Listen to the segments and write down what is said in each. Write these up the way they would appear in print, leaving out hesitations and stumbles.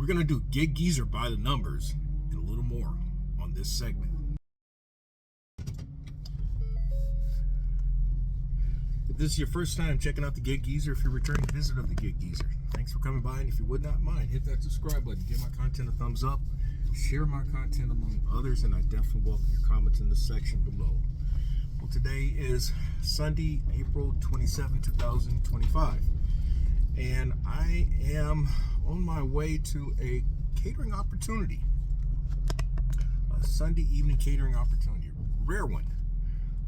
We're going to do Get Geezer by the numbers and a little more on this segment. If this is your first time checking out the Get Geezer, if you're a returning visitor of the Get Geezer, thanks for coming by. And if you would not mind, hit that subscribe button, give my content a thumbs up, share my content among others, and I definitely welcome your comments in the section below. Well, today is Sunday, April 27, 2025, and I am on my way to a catering opportunity, a Sunday evening catering opportunity, rare one,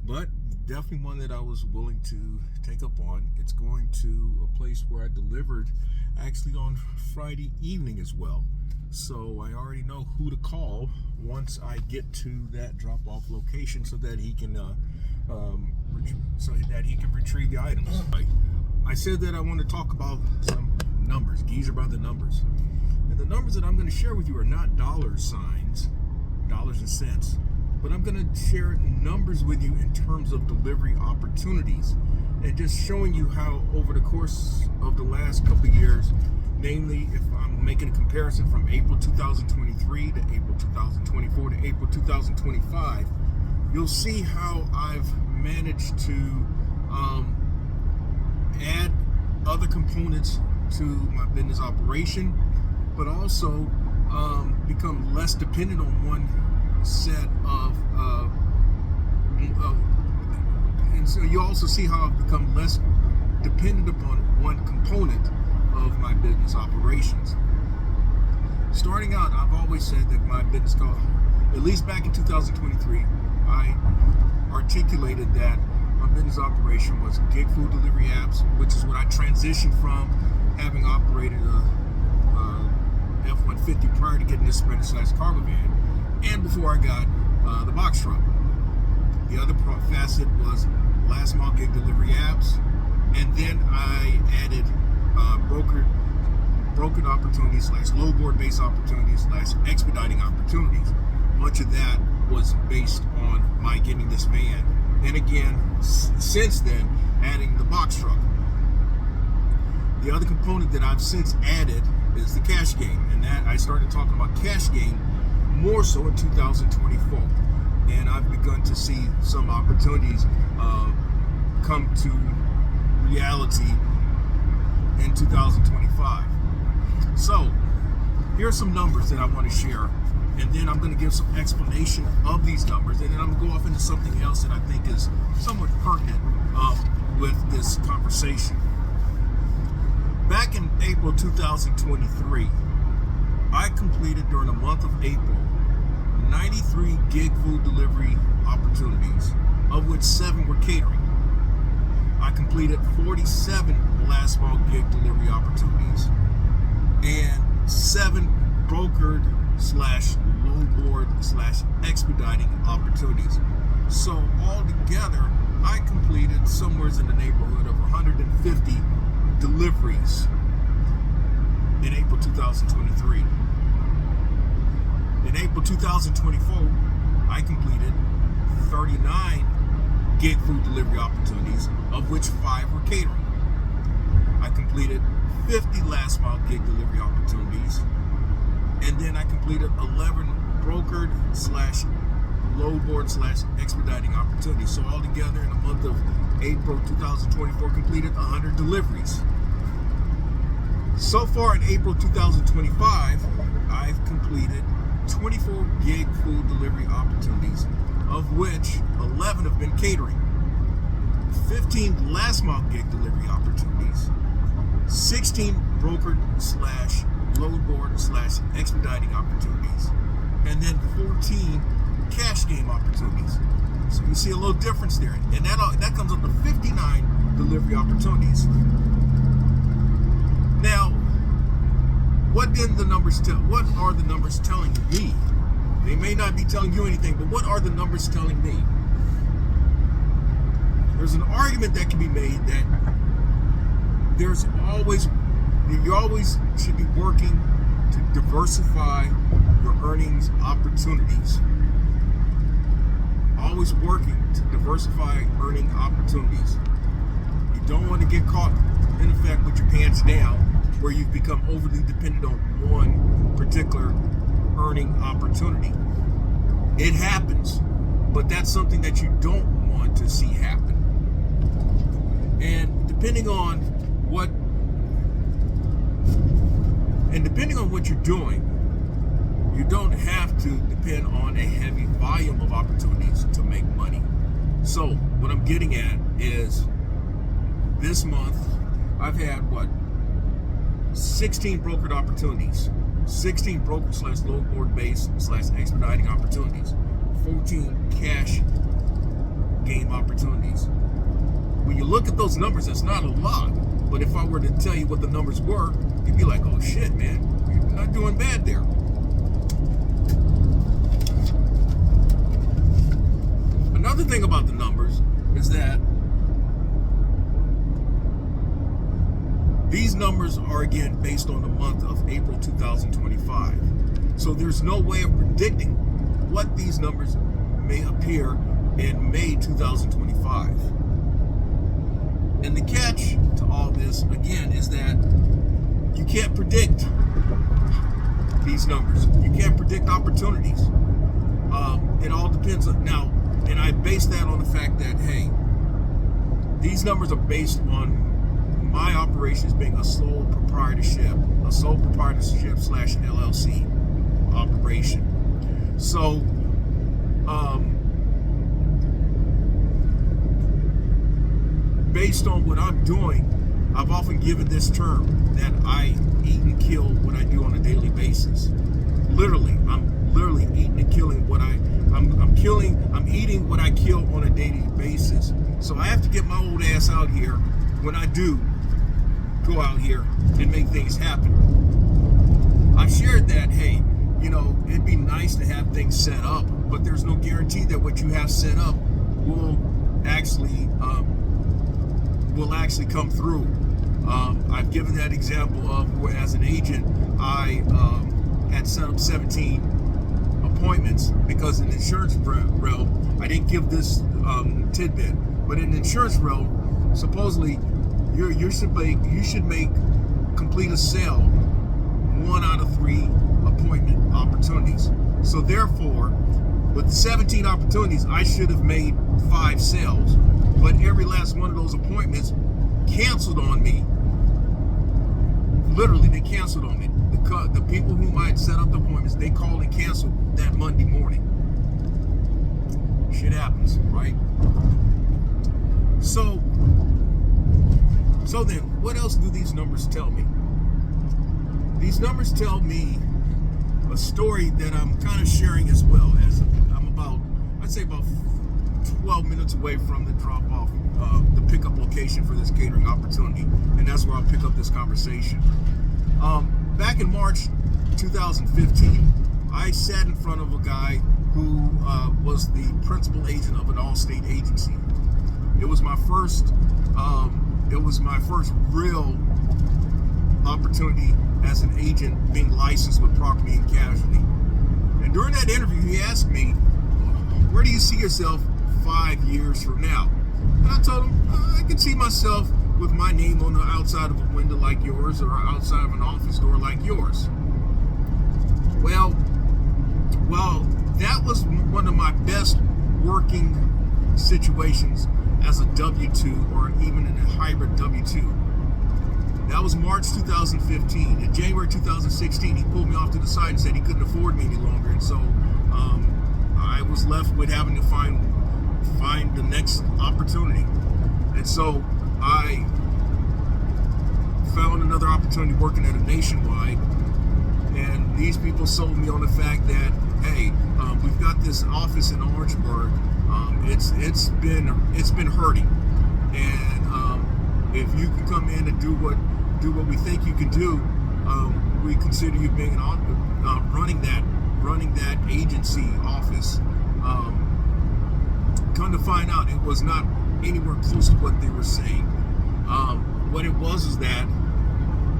but definitely one that I was willing to take up on. It's going to a place where I delivered actually on Friday evening as well. So I already know who to call once I get to that drop-off location so that he can retrieve the items. I said that I want to talk about some numbers, Geezer by the numbers. And the numbers that I'm going to share with you are not dollar signs, dollars and cents, but I'm going to share numbers with you in terms of delivery opportunities and just showing you how over the course of the last couple of years, namely if I'm making a comparison from April 2023 to April 2024 to April 2025, you'll see how I've managed to add other components to my business operation, but also become less dependent on one set of and so you also see how I've become less dependent upon one component of my business operations. Starting out, I've always said that my business, at least back in 2023, I articulated that my business operation was gig food delivery apps, which is what I transitioned from having operated a F-150 prior to getting this spreader-sized cargo van, and before I got the box truck. The other facet was last mile gig delivery apps, and then I added brokered opportunities / low board based opportunities / expediting opportunities. Much of that was based on my getting this van, and again since then adding the box truck. The other component that I've since added is the cash game, and that I started talking about cash game more so in 2024, and I've begun to see some opportunities come to reality in 2025. So here are some numbers that I want to share, and then I'm going to give some explanation of these numbers, and then I'm going to go off into something else that I think is somewhat pertinent with this conversation. Back in April 2023, I completed during the month of April 93 gig food delivery opportunities, of which 7 were catering. I completed 47 last mile gig delivery opportunities and 7 brokered / low board / expediting opportunities. So altogether, I completed somewhere in the neighborhood of 150 deliveries in April 2023. In April 2024, I completed 39 gig food delivery opportunities, of which 5 were catering. I completed 50 last mile gig delivery opportunities, and then I completed 11 brokered / low board / expediting opportunities. So altogether, in the month of April 2024, completed 100 deliveries. So far in April 2025, I've completed 24 gig food delivery opportunities, of which 11 have been catering, 15 last mile gig delivery opportunities, 16 brokered / low board / expediting opportunities, and then 14 cash game opportunities. So you see a little difference there, and that comes up to 59 delivery opportunities. Now, what are the numbers telling me? They may not be telling you anything, but what are the numbers telling me? There's an argument that can be made that you always should be working to diversify your earnings opportunities. Always working to diversify earning opportunities. You don't want to get caught, in effect, with your pants down, where you've become overly dependent on one particular earning opportunity. It happens, but that's something that you don't want to see happen. And depending on what you're doing, you don't have to depend on a heavy volume of opportunities to make money. So what I'm getting at is this month I've had 16 brokered opportunities, 16 broker / load board based / expediting opportunities, 14 cash game opportunities. When you look at those numbers, it's not a lot. But if I were to tell you what the numbers were, you'd be like, oh shit, man, you're not doing bad there. Another thing about the numbers is that these numbers are again based on the month of April 2025. So there's no way of predicting what these numbers may appear in May 2025. And the catch to all this, again, is that you can't predict these numbers. You can't predict opportunities. It all depends on, now, and I base that on the fact that, hey, these numbers are based on my operations being a sole proprietorship / LLC operation. So, based on what I'm doing, I've often given this term that I eat and kill what I do on a daily basis. Literally, I'm literally eating and killing what I'm eating what I kill on a daily basis. So I have to get my old ass out here when I do go out here and make things happen. I've shared that, hey, it'd be nice to have things set up, but there's no guarantee that what you have set up will actually come through. I've given that example of where, as an agent, I had set up 17 appointments because in the insurance realm, I didn't give this tidbit, but in the insurance realm, supposedly you should complete a sale 1 out of 3 appointment opportunities. So therefore, with 17 opportunities, I should have made 5 sales, but every last one of those appointments canceled on me. Literally, they canceled on me. The people whom I had set up the appointments, they called and canceled that Monday morning. Shit happens, right? So then, what else do these numbers tell me? These numbers tell me a story that I'm kind of sharing as well, as I'm about 12 minutes away from the drop-off, the pickup location for this catering opportunity, and that's where I'll pick up this conversation. Back in March 2015, I sat in front of a guy who was the principal agent of an all-state agency. It was my first real opportunity as an agent being licensed with property and casualty. And during that interview, he asked me, where do you see yourself 5 years from now? And I told him, I can see myself with my name on the outside of a window like yours, or outside of an office door like yours. Well, that was one of my best working situations as a W-2, or even in a hybrid W-2. That was March 2015. In January 2016, he pulled me off to the side and said he couldn't afford me any longer, and so I was left with having to find the next opportunity. And so I found another opportunity working at a Nationwide, and these people sold me on the fact that, hey, we've got this office in Orangeburg. It's been hurting, and if you can come in and do what we think you can do, we consider you being running that agency office. Come to find out, it was not anywhere close to what they were saying. What it was is that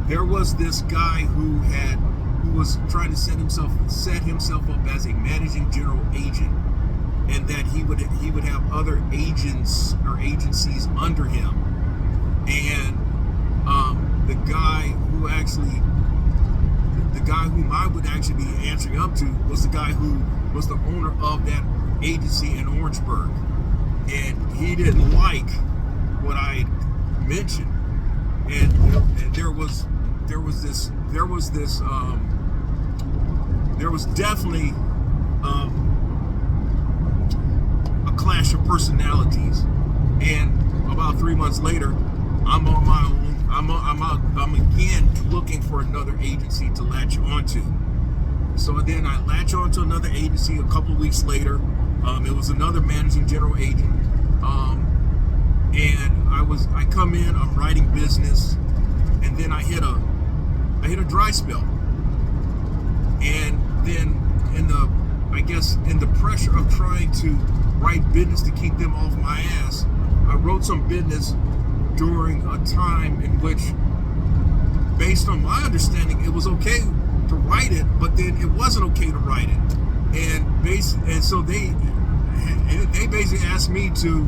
there was this guy who was trying to set himself up as a managing general agent, and that he would have other agents or agencies under him. And the guy whom I would actually be answering up to was the guy who was the owner of that agency in Orangeburg. And he didn't like what I mentioned. And, you know, and there was definitely a clash of personalities. And about 3 months later, I'm on my own. I'm again looking for another agency to latch onto. So then I latch onto another agency a couple of weeks later. It was another managing general agent. And I come in, I'm writing business, and then I hit a dry spell. And then in the pressure of trying to write business to keep them off my ass, I wrote some business during a time in which, based on my understanding, it was okay to write it, but then it wasn't okay to write it. And so they basically asked me to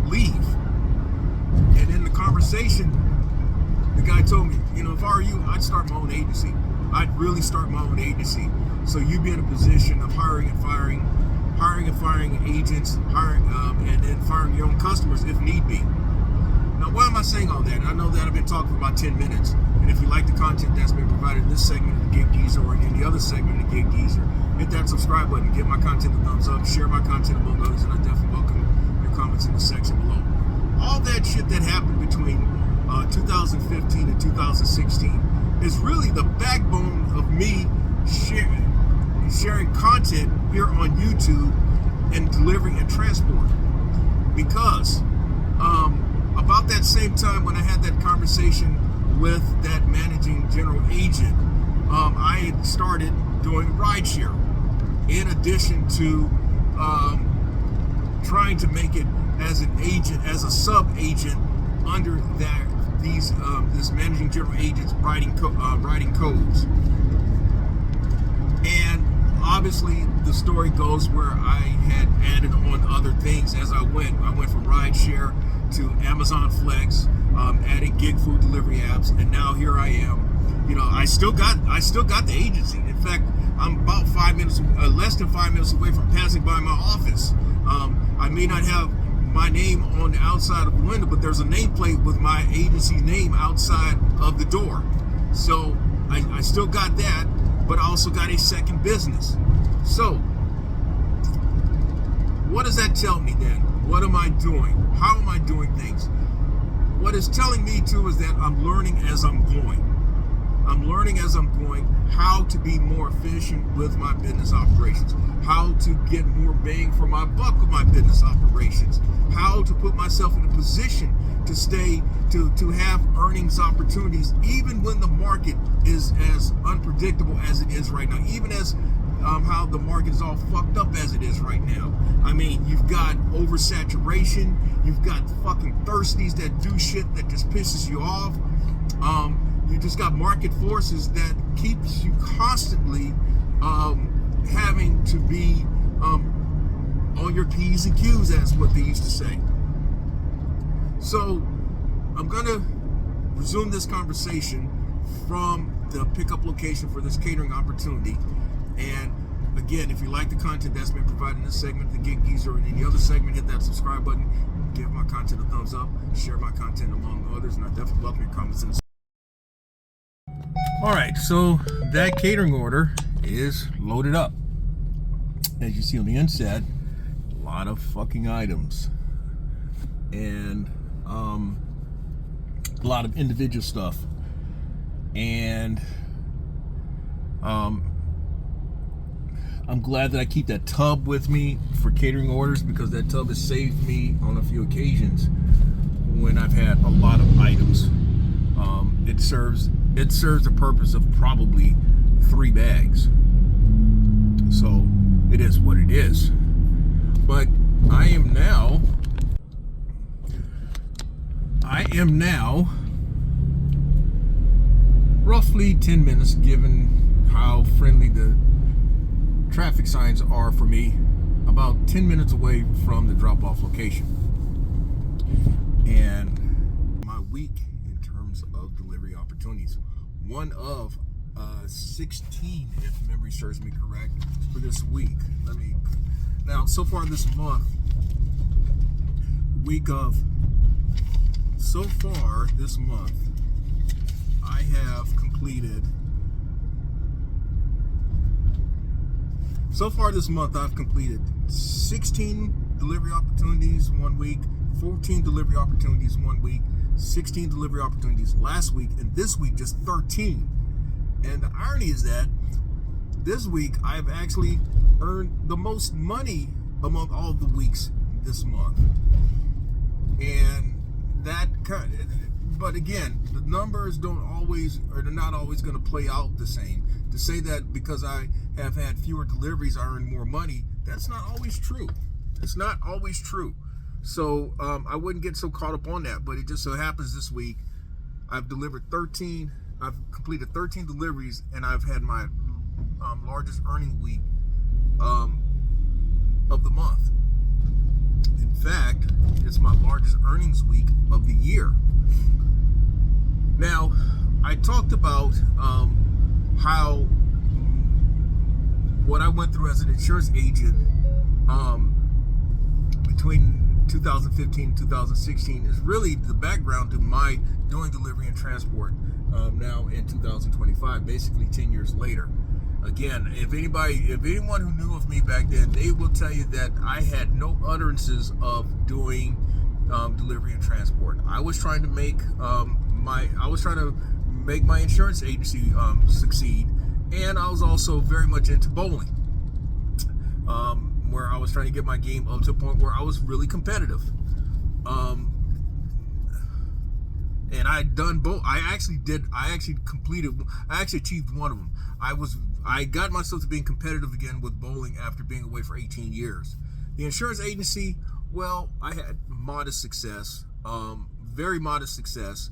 leave. And in the conversation, the guy told me, you know, if I were you, I'd start my own agency. I'd really start my own agency. So you'd be in a position of hiring and firing agents, and then firing your own customers if need be. Now, why am I saying all that? I know that I've been talking for about 10 minutes. And if you like the content that's been provided in this segment of the Gig Geezer or in any other segment of the Gig Geezer, hit that subscribe button, give my content a thumbs up, share my content among others, and I definitely welcome your comments in the section below. All that shit that happened between 2015 and 2016 is really the backbone of me sharing content here on YouTube and delivering and transport. Because about that same time when I had that conversation with that managing general agent, I had started doing rideshare in addition to trying to make it as an agent, as a sub-agent under this managing general agent's writing codes. And obviously the story goes where I had added on other things as I went. I went from rideshare to Amazon Flex, added gig food delivery apps, and now here I am. You know, I still got the agency. In fact, I'm about less than 5 minutes away from passing by my office. I may not have my name on the outside of the window, but there's a nameplate with my agency name outside of the door. So I still got that, but I also got a second business. So what does that tell me then? What am I doing? How am I doing things? What it's telling me too is that I'm learning as I'm going. I'm learning as I'm going how to be more efficient with my business operations, how to get more bang for my buck with my business operations, how to put myself in a position to have earnings opportunities even when the market is as unpredictable as it is right now, even as how the market is all fucked up as it is right now. I mean, you've got oversaturation, you've got fucking thirsties that do shit that just pisses you off. You just got market forces that keeps you constantly having to be on your P's and Q's, as what they used to say. So I'm gonna resume this conversation from the pickup location for this catering opportunity. And again, if you like the content that's been provided in this segment, the Gig Geezer, or in any other segment, hit that subscribe button, give my content a thumbs up, share my content among others, and I definitely welcome your comments in the. All right, so that catering order is loaded up. As you see on the inside, a lot of fucking items and a lot of individual stuff. And I'm glad that I keep that tub with me for catering orders, because that tub has saved me on a few occasions when I've had a lot of items. It serves the purpose of probably 3 bags. So it is what it is. But I am now roughly 10 minutes, given how friendly the traffic signs are for me, about 10 minutes away from the drop-off location. And my week in terms of delivery opportunities, one of 16, if memory serves me correct, for this week. Now, so far this month, I have completed. So far this month, I've completed 16 delivery opportunities one week, 14 delivery opportunities one week, 16 delivery opportunities last week, and this week just 13. And the irony is that this week I've actually earned the most money among all the weeks this month. And but again, the numbers they're not always going to play out the same. To say that because I have had fewer deliveries, I earn more money, that's not always true. It's not always true. So I wouldn't get so caught up on that, but it just so happens this week I've completed 13 deliveries, and I've had my largest earning week of the month. In fact, it's my largest earnings week of the year. Now, I talked about how what I went through as an insurance agent between 2015 and 2016 is really the background to my doing delivery and transport now in 2025, basically 10 years later. Again, if anyone who knew of me back then, they will tell you that I had no utterances of doing delivery and transport. I was trying to make my insurance agency succeed, and I was also very much into bowling, where I was trying to get my game up to a point where I was really competitive. And I'd done both. I actually achieved one of them. I got myself to being competitive again with bowling after being away for 18 years. The insurance agency, well, I had modest success, very modest success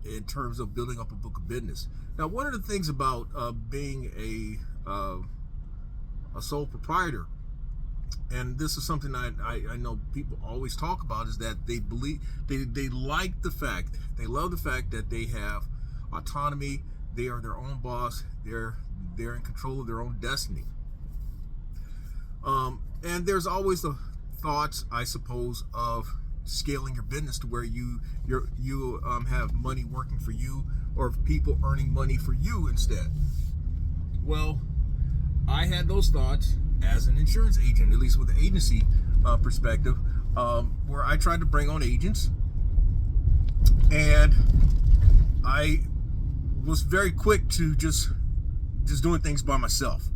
in terms of building up a book of business. Now, one of the things about being a sole proprietor, and this is something I know people always talk about, is that they love the fact that they have autonomy. They are their own boss. They're in control of their own destiny. And there's always the thoughts, I suppose, of scaling your business to where you have money working for you, or people earning money for you instead. Well, I had those thoughts as an insurance agent, at least with the agency perspective, where I tried to bring on agents, and I was very quick to just doing things by myself.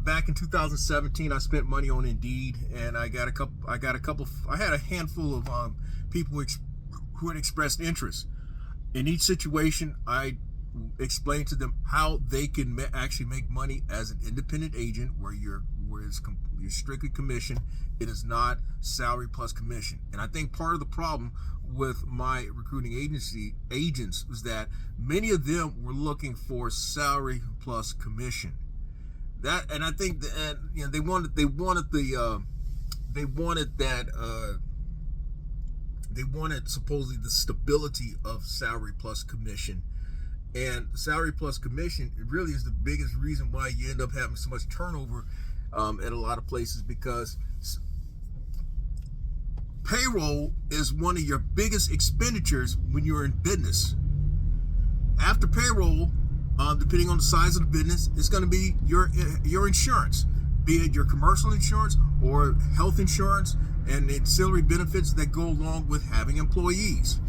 Back in 2017, I spent money on Indeed, and I had a handful of people who had expressed interest. In each situation, I explained to them how they can actually make money as an independent agent, where you're strictly commission. It is not salary plus commission. And I think part of the problem with my recruiting agents was that many of them were looking for salary plus commission. And I think that they wanted supposedly the stability of salary plus commission. And salary plus commission, it really is the biggest reason why you end up having so much turnover at a lot of places, because payroll is one of your biggest expenditures when you're in business. After payroll, depending on the size of the business, it's going to be your insurance, be it your commercial insurance or health insurance and the ancillary benefits that go along with having employees.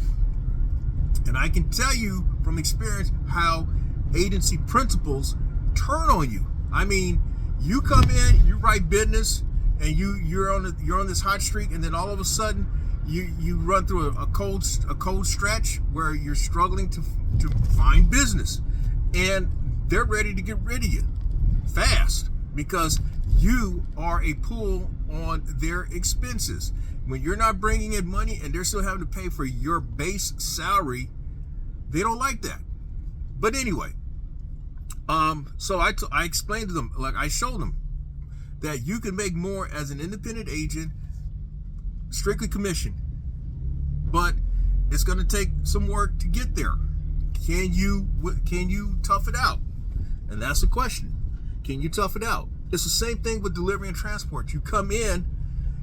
And I can tell you from experience how agency principals turn on you. I mean, you come in, you write business, and you're on this hot streak, and then all of a sudden you run through a cold stretch where you're struggling to find business, and they're ready to get rid of you fast because you are a pull on their expenses. When you're not bringing in money and they're still having to pay for your base salary, they don't like that. But anyway, so I explained to them, like I showed them that you can make more as an independent agent, strictly commission, but it's going to take some work to get there. can you tough it out? And that's the question. Can you tough it out? It's the same thing with delivery and transport. You come in,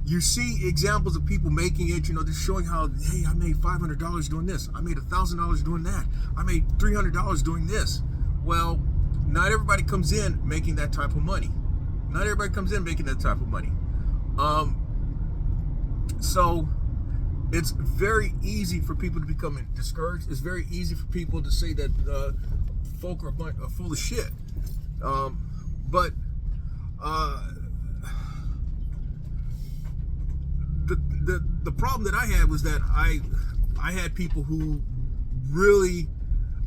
you see examples of people making it, just showing how, hey, I made $500 doing this. I made $1,000 doing that. I made $300 doing this. Well, not everybody comes in making that type of money. Not everybody comes in making that type of money. So it's very easy for people to become discouraged. It's very easy for people to say that folk are full of shit. But the problem that I had was that I had people who really,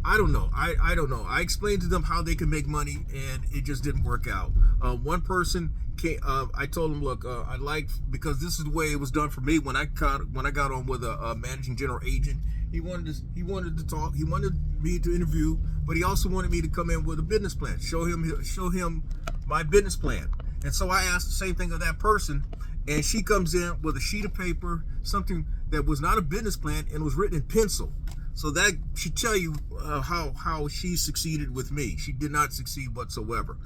I don't know. I explained to them how they can make money, and it just didn't work out. One person came. I told him, look, because this is the way it was done for me when I got on with a managing general agent. He wanted to talk. He wanted me to interview, but he also wanted me to come in with a business plan. Show him my business plan. And so I asked the same thing of that person, and she comes in with a sheet of paper, something that was not a business plan and was written in pencil. So that should tell you how she succeeded with me. She did not succeed whatsoever.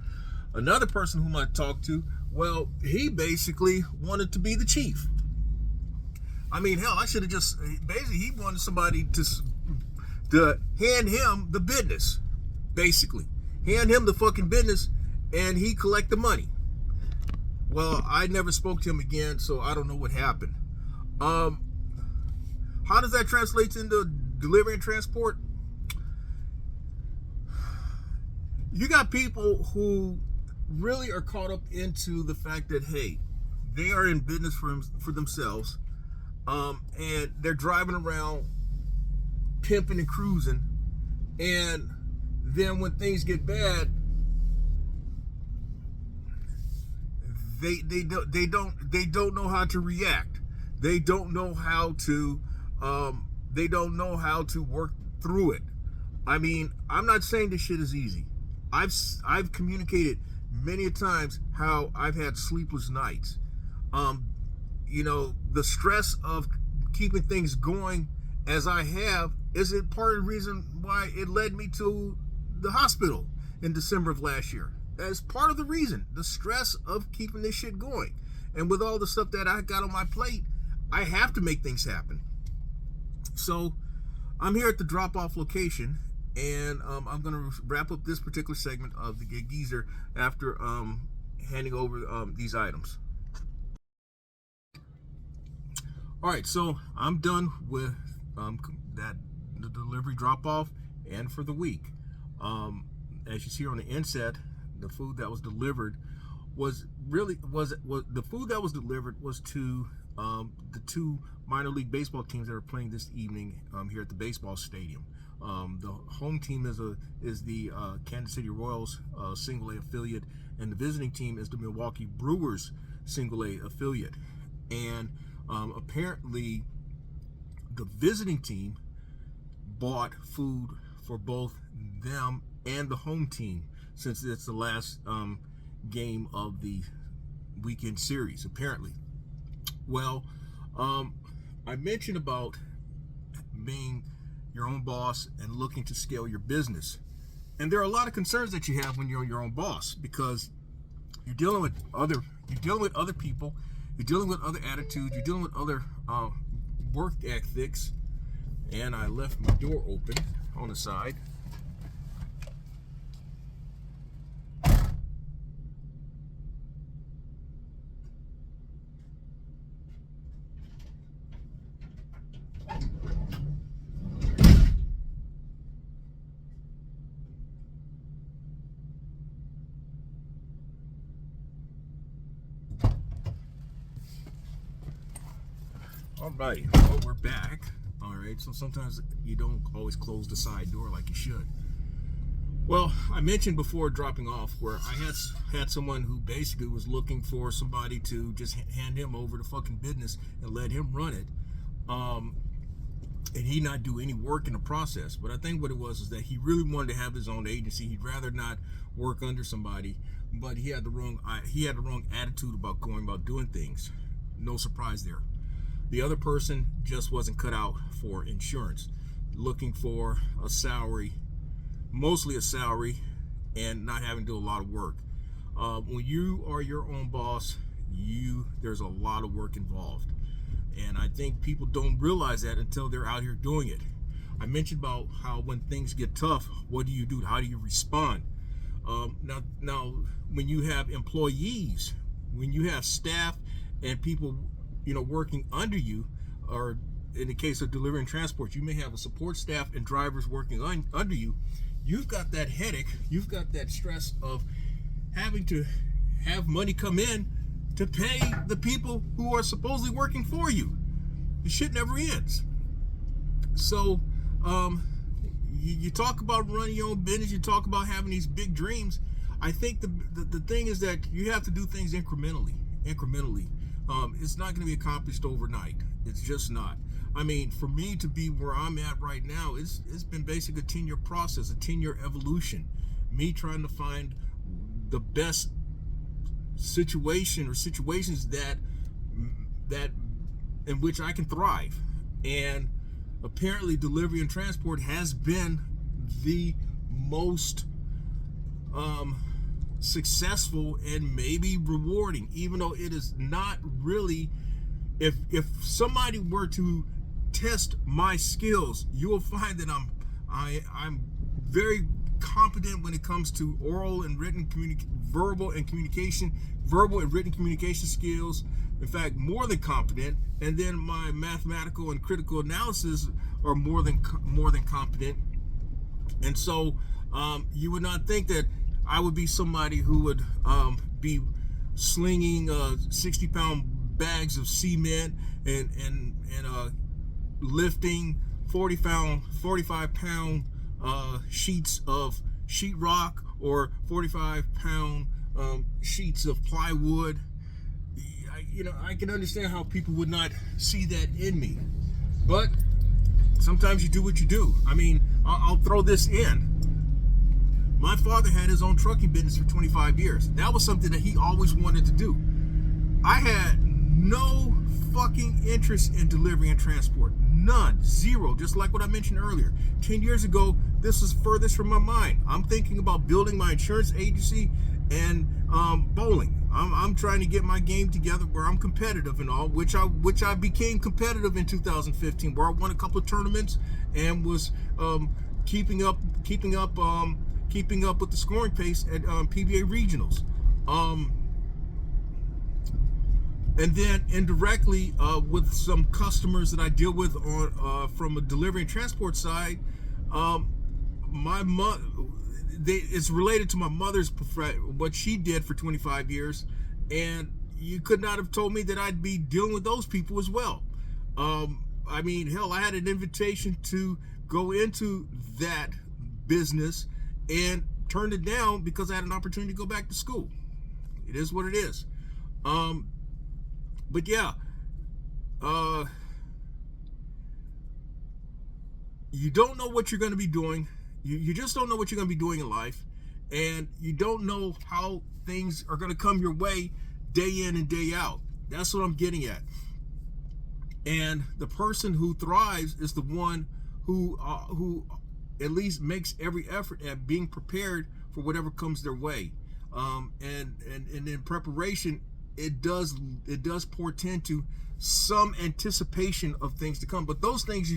Another person whom I talked to, well, he basically wanted to be the chief. I mean, hell, I should have just, basically, he wanted somebody to hand him the business, basically. Hand him the fucking business, and he collect the money. Well, I never spoke to him again, so I don't know what happened. How does that translate into delivery and transport? You got people who really are caught up into the fact that, hey, they are in business for themselves, and they're driving around pimping and cruising, and then when things get bad, they don't know how to react. They don't know how to work through it. I mean, I'm not saying this shit is easy. I've communicated many a times how I've had sleepless nights. The stress of keeping things going as I have isn't part of the reason why it led me to the hospital in December of last year. That's part of the reason, the stress of keeping this shit going. And with all the stuff that I got on my plate, I have to make things happen. So I'm here at the drop-off location, and I'm going to wrap up this particular segment of the Geezer after handing over these items. All right, so I'm done with the delivery drop-off and for the week. As you see on the inset, the food that was delivered was to the two minor league baseball teams that are playing this evening here at the baseball stadium. The home team is the Kansas City Royals single A affiliate, and the visiting team is the Milwaukee Brewers single A affiliate. And apparently the visiting team bought food for both them and the home team, since it's the last game of the weekend series, apparently. Well, I mentioned about being your own boss and looking to scale your business. And there are a lot of concerns that you have when you're your own boss, because you're dealing with other people, you're dealing with other attitudes, you're dealing with other work ethics. And I left my door open on the side. All right, well, we're back. All right, so sometimes you don't always close the side door like you should. Well, I mentioned before dropping off where I had someone who basically was looking for somebody to just hand him over the fucking business and let him run it, and he not do any work in the process. But I think what it was is that he really wanted to have his own agency. He'd rather not work under somebody, but he had the wrong attitude about going about doing things. No surprise there. The other person just wasn't cut out for insurance. looking for a salary, mostly a salary, and not having to do a lot of work. When you are your own boss, there's a lot of work involved, and I think people don't realize that until they're out here doing it. I mentioned about how when things get tough, what do you do? How do you respond? Now, when you have employees, when you have staff and people, working under you, or in the case of delivery and transport, you may have a support staff and drivers working under you. You've got that headache. You've got that stress of having to have money come in to pay the people who are supposedly working for you. The shit never ends. So, you talk about running your own business. You talk about having these big dreams. I think the thing is that you have to do things incrementally. It's not going to be accomplished overnight. It's just not. I mean, for me to be where I'm at right now, it's been basically a 10-year process, a 10-year evolution. Me trying to find the best situation or situations that in which I can thrive. And apparently delivery and transport has been the most successful and maybe rewarding, even though it is not really. If somebody were to test my skills, you will find that I'm very competent when it comes to oral and written verbal and written communication skills. In fact, more than competent. And then my mathematical and critical analysis are more than competent. And so you would not think that I would be somebody who would be slinging 60-pound bags of cement and lifting 45-pound sheets of sheetrock or 45-pound sheets of plywood. I can understand how people would not see that in me, but sometimes you do what you do. I mean, I'll throw this in. My father had his own trucking business for 25 years. That was something that he always wanted to do. I had no fucking interest in delivery and transport. None. Zero. Just like what I mentioned earlier. 10 years ago, this was furthest from my mind. I'm thinking about building my insurance agency and bowling. I'm trying to get my game together where I'm competitive and all, which I became competitive in 2015, where I won a couple of tournaments and was keeping up with the scoring pace at PBA regionals. And then indirectly with some customers that I deal with on from a delivery and transport side, it's related to my mother's what she did for 25 years, and you could not have told me that I'd be dealing with those people as well. I mean, hell, I had an invitation to go into that business and turned it down because I had an opportunity to go back to school. It is what it is. But yeah, you don't know what you're going to be doing. You just don't know what you're going to be doing in life, and you don't know how things are going to come your way day in and day out. That's what I'm getting at. And the person who thrives is the one who at least makes every effort at being prepared for whatever comes their way. And in preparation, it does portend to some anticipation of things to come. But those things,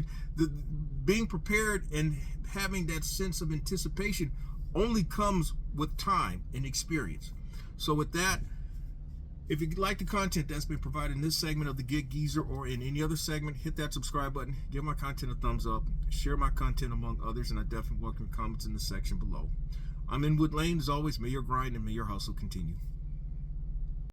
being prepared and having that sense of anticipation only comes with time and experience. So with that, if you like the content that's been provided in this segment of the Gig Geezer or in any other segment, hit that subscribe button, give my content a thumbs up, share my content among others, and I definitely welcome comments in the section below. I'm in Wood Lane. As always, may your grind and may your hustle continue.